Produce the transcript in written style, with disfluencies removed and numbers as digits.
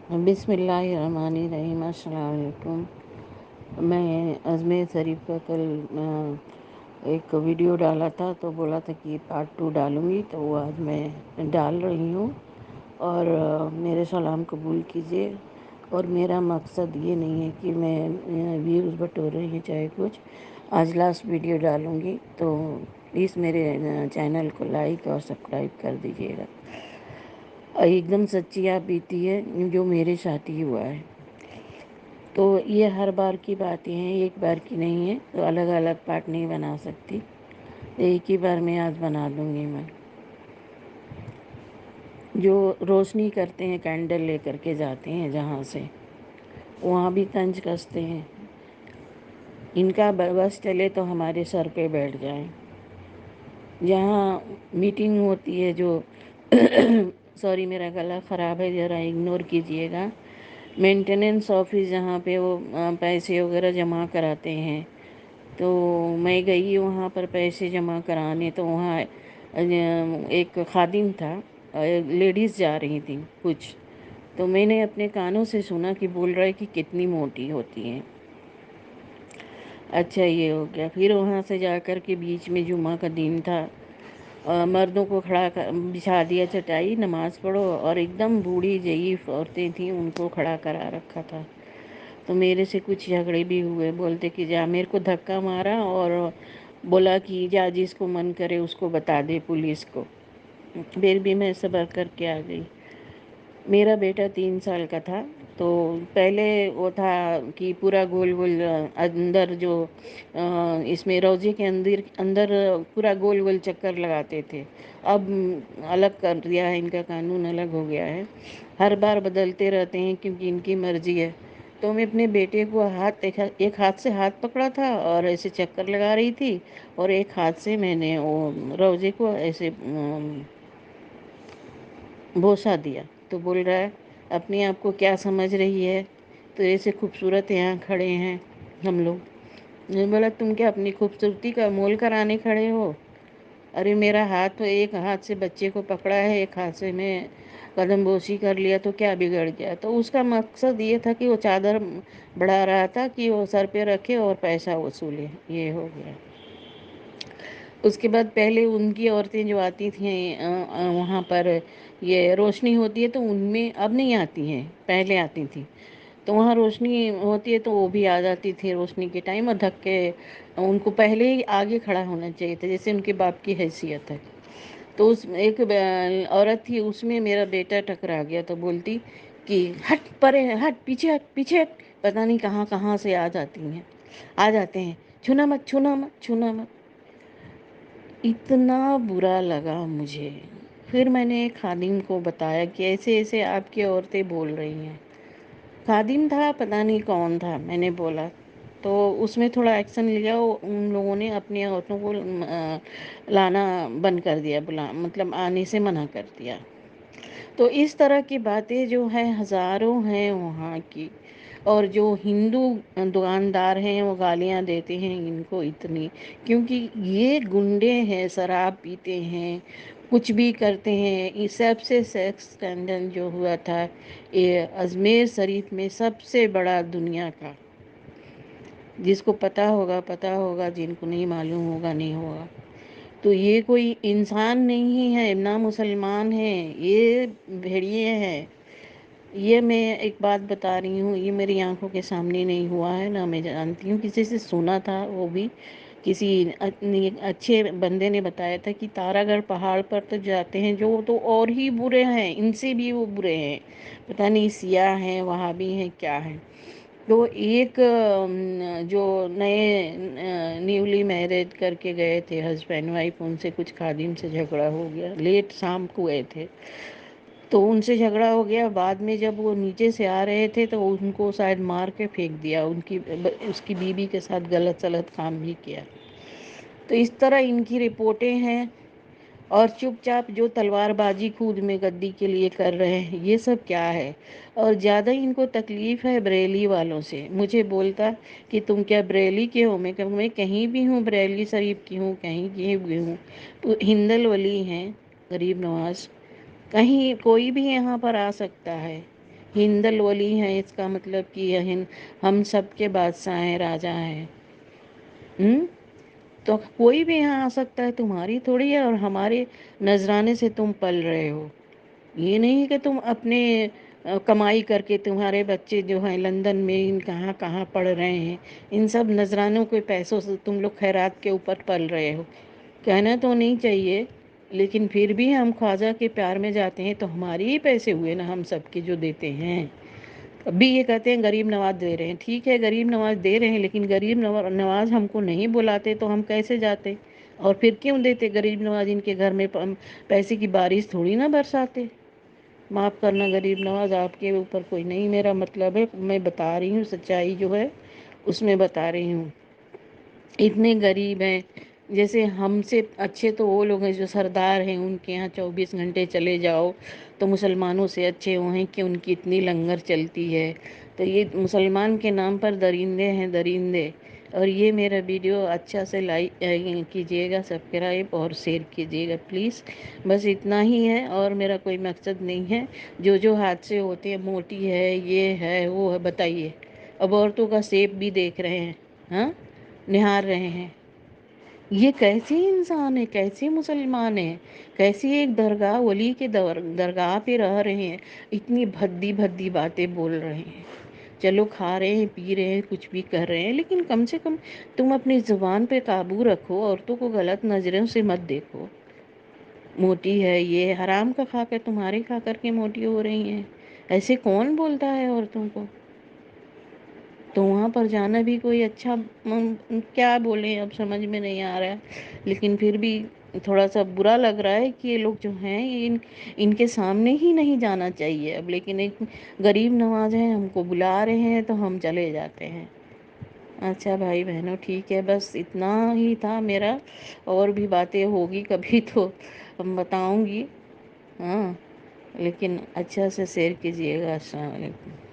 بسم اللہ الرحمن الرحیم۔ السلام علیکم۔ میں اجمیر شریف کا کل ایک ویڈیو ڈالا تھا تو بولا تھا کہ پارٹ 2 ڈالوں گی، تو وہ آج میں ڈال رہی ہوں۔ اور میرے سلام قبول کیجیے۔ اور میرا مقصد یہ نہیں ہے کہ میں ویوز بٹورے ہیں چاہے کچھ۔ آج لاسٹ ویڈیو ڈالوں گی تو پلیز میرے چینل کو لائک اور سبسکرائب کر دیجیے گا۔ ایک دم سچی آپ بیتی ہے جو میرے ساتھ ہی ہوا ہے۔ تو یہ ہر بار کی باتیں ہیں، ایک بار کی نہیں ہے، تو الگ الگ پارٹ نہیں بنا سکتی، ایک ہی بار میں آج بنا دوں گی۔ میں جو روشنی کرتے ہیں کینڈل لے کر کے جاتے ہیں جہاں سے، وہاں بھی طنز کستے ہیں۔ ان کا بس چلے تو ہمارے سر پہ بیٹھ جائیں۔ جہاں میٹنگ ہوتی ہے، جو سوری میرا گلا خراب ہے، ذرا اگنور کیجیے گا۔ مینٹیننس آفس جہاں پہ وہ پیسے وغیرہ جمع کراتے ہیں، تو میں گئی وہاں پر پیسے جمع کرانے، تو وہاں ایک خادم تھا، لیڈیز جا رہی تھیں کچھ، تو میں نے اپنے کانوں سے سنا کہ بول رہا ہے کہ کتنی موٹی ہوتی ہیں۔ اچھا یہ ہو گیا۔ پھر وہاں سے جا کر کے بیچ میں جمعہ کا دن تھا، مردوں کو کھڑا بچھا دیا چٹائی، نماز پڑھو، اور ایک دم بوڑھی ضعیف عورتیں تھیں ان کو کھڑا کرا رکھا تھا۔ تو میرے سے کچھ جھگڑے بھی ہوئے، بولتے کہ جا، میرے کو دھکا مارا اور بولا کہ جا جس کو من کرے اس کو بتا دے پولیس کو۔ پھر بھی میں صبر کر کے آ گئی۔ میرا بیٹا 3 سال کا تھا، تو پہلے وہ تھا کہ پورا گول گول اندر جو اس میں روزے کے اندر پورا گول گول چکر لگاتے تھے۔ اب الگ کر دیا ہے، ان کا قانون الگ ہو گیا ہے، ہر بار بدلتے رہتے ہیں کیونکہ ان کی مرضی ہے۔ تو میں اپنے بیٹے کو ایک ہاتھ سے ہاتھ پکڑا تھا اور ایسے چکر لگا رہی تھی، اور ایک ہاتھ سے میں نے وہ روزے کو ایسے بوسہ دیا۔ تو بول رہا ہے اپنے آپ کو کیا سمجھ رہی ہے، تو ایسے خوبصورت یہاں کھڑے ہیں ہم لوگ۔ میں نے بولا تم کیا اپنی خوبصورتی کا مول کرانے کھڑے ہو؟ ارے میرا ہاتھ، تو ایک ہاتھ سے بچے کو پکڑا ہے، ایک ہاتھ سے میں قدم بوسی کر لیا، تو کیا بگڑ گیا؟ تو اس کا مقصد یہ تھا کہ وہ چادر بڑھا رہا تھا کہ وہ سر پہ رکھے اور پیسہ وصولے۔ یہ ہو گیا۔ اس کے بعد پہلے ان کی عورتیں جو آتی تھیں وہاں پر یہ روشنی ہوتی ہے، تو ان میں اب نہیں آتی ہیں، پہلے آتی تھیں، تو وہاں روشنی ہوتی ہے تو وہ بھی آ جاتی تھی روشنی کے ٹائم، اور دھکے ان کو پہلے ہی آگے کھڑا ہونا چاہیے تھا، جیسے ان کے باپ کی حیثیت ہے۔ تو اس ایک عورت تھی، اس میں میرا بیٹا ٹکرا گیا، تو بولتی کہ ہٹ پرے، ہٹ پیچھے، ہٹ پیچھے ہٹ، پتہ نہیں کہاں کہاں سے آ جاتی ہیں، آ جاتے ہیں، چھونا مت، چھونا مت، چھونا مت۔ اتنا برا لگا مجھے۔ پھر میں نے خادم کو بتایا کہ ایسے ایسے آپ کی عورتیں بول رہی ہیں۔ خادم تھا، پتہ نہیں کون تھا، میں نے بولا تو اس میں تھوڑا ایکشن لیا، ان لوگوں نے اپنی عورتوں کو لانا بند کر دیا، مطلب آنے سے منع کر دیا۔ تو اس طرح کی باتیں جو ہیں ہزاروں ہیں وہاں کی، اور جو ہندو دکاندار ہیں وہ گالیاں دیتے ہیں ان کو اتنی، کیونکہ یہ گنڈے ہیں، شراب پیتے ہیں، کچھ بھی کرتے ہیں۔ یہ سب سے سیکس اسکینڈل جو ہوا تھا یہ اجمیر شریف میں، سب سے بڑا دنیا کا، جس کو پتہ ہوگا پتہ ہوگا، جن کو نہیں معلوم ہوگا نہیں ہوگا۔ تو یہ کوئی انسان نہیں ہے، نہ مسلمان ہیں، یہ بھیڑیے ہیں۔ یہ میں ایک بات بتا رہی ہوں، یہ میری آنکھوں کے سامنے نہیں ہوا ہے، نہ میں جانتی ہوں، کسی سے سنا تھا، وہ بھی کسی اچھے بندے نے بتایا تھا کہ تارا گڑھ پہاڑ پر تو جاتے ہیں جو تو اور ہی برے ہیں، ان سے بھی وہ برے ہیں، پتہ نہیں سیاہ ہیں، وہاں بھی ہیں، کیا ہیں۔ تو ایک جو نئے نیولی میرڈ کر کے گئے تھے ہسبینڈ وائف، ان سے کچھ خادم سے جھگڑا ہو گیا، لیٹ شام کو گئے تھے، تو ان سے جھگڑا ہو گیا۔ بعد میں جب وہ نیچے سے آ رہے تھے تو ان کو شاید مار کے پھینک دیا، اس کی بیوی کے ساتھ غلط سلط کام بھی کیا۔ تو اس طرح ان کی رپورٹیں ہیں، اور چپ چاپ جو تلوار بازی خود میں گدی کے لیے کر رہے ہیں، یہ سب کیا ہے؟ اور زیادہ ان کو تکلیف ہے بریلی والوں سے۔ مجھے بولتا کہ تم کیا بریلی کے ہو؟ میں کہوں میں کہیں بھی ہوں، بریلی شریف کی ہوں، کہیں کی بھی ہوں، تو ہندل ولی ہیں، غریب نواز، کہیں کوئی بھی یہاں پر آ سکتا ہے۔ ہندل ولی ہیں، اس کا مطلب کہ یہ ہم سب کے بادشاہ ہیں، راجا ہیں۔ ہم تو کوئی بھی یہاں آ سکتا ہے، تمہاری تھوڑی ہے، اور ہمارے نذرانے سے تم پل رہے ہو۔ یہ نہیں کہ تم اپنے کمائی کر کے، تمہارے بچے جو ہیں لندن میں کہاں کہاں پڑھ رہے ہیں، ان سب نذرانوں کے پیسوں سے تم لوگ خیرات کے اوپر پل رہے ہو۔ کہنا تو نہیں چاہیے، لیکن پھر بھی ہم خواجہ کے پیار میں جاتے ہیں تو ہمارے ہی پیسے ہوئے نا، ہم سب کے جو دیتے ہیں۔ ابھی یہ کہتے ہیں غریب نواز دے رہے ہیں، ٹھیک ہے غریب نواز دے رہے ہیں، لیکن غریب نواز ہم کو نہیں بلاتے تو ہم کیسے جاتے؟ اور پھر کیوں دیتے غریب نواز؟ ان کے گھر میں پیسے کی بارش تھوڑی نہ برساتے۔ معاف کرنا غریب نواز، آپ کے اوپر کوئی نہیں میرا مطلب ہے، میں بتا رہی ہوں سچائی جو ہے اس میں بتا رہی ہوں۔ اتنے غریب ہیں، جیسے ہم سے اچھے تو وہ لوگ ہیں جو سردار ہیں، ان کے یہاں 24 گھنٹے چلے جاؤ تو مسلمانوں سے اچھے وہ ہیں کہ ان کی اتنی لنگر چلتی ہے۔ تو یہ مسلمان کے نام پر درندے ہیں، درندے۔ اور یہ میرا ویڈیو اچھا سے لائک کیجیے گا، سبسکرائب اور شیئر کیجیے گا پلیز۔ بس اتنا ہی ہے، اور میرا کوئی مقصد نہیں ہے۔ جو حادثے ہوتے ہیں، موٹی ہے، یہ ہے، وہ ہے، بتائیے۔ اب عورتوں کا شیپ بھی دیکھ رہے ہیں، ہاں نہار رہے ہیں۔ یہ کیسے انسان ہے، کیسے مسلمان ہیں، کیسی ایک درگاہ ولی کے درگاہ پہ رہ رہے ہیں، اتنی بھدی بھدی باتیں بول رہے ہیں۔ چلو کھا رہے ہیں، پی رہے ہیں، کچھ بھی کر رہے ہیں، لیکن کم سے کم تم اپنی زبان پہ قابو رکھو، عورتوں کو غلط نظروں سے مت دیکھو۔ موٹی ہے، یہ حرام کا کھا کر، تمہارے کھا کر کے موٹی ہو رہی ہیں۔ ایسے کون بولتا ہے عورتوں کو؟ تو وہاں پر جانا بھی کوئی اچھا، کیا بولیں اب سمجھ میں نہیں آ رہا ہے، لیکن پھر بھی تھوڑا سا برا لگ رہا ہے کہ یہ لوگ جو ہیں ان کے سامنے ہی نہیں جانا چاہیے اب، لیکن ایک غریب نواز ہیں، ہم کو بلا رہے ہیں تو ہم چلے جاتے ہیں۔ اچھا بھائی بہنوں، ٹھیک ہے، بس اتنا ہی تھا میرا، اور بھی باتیں ہوگی کبھی تو بتاؤں گی، ہاں، لیکن اچھا سے شیئر کیجیے گا۔ السلام علیکم۔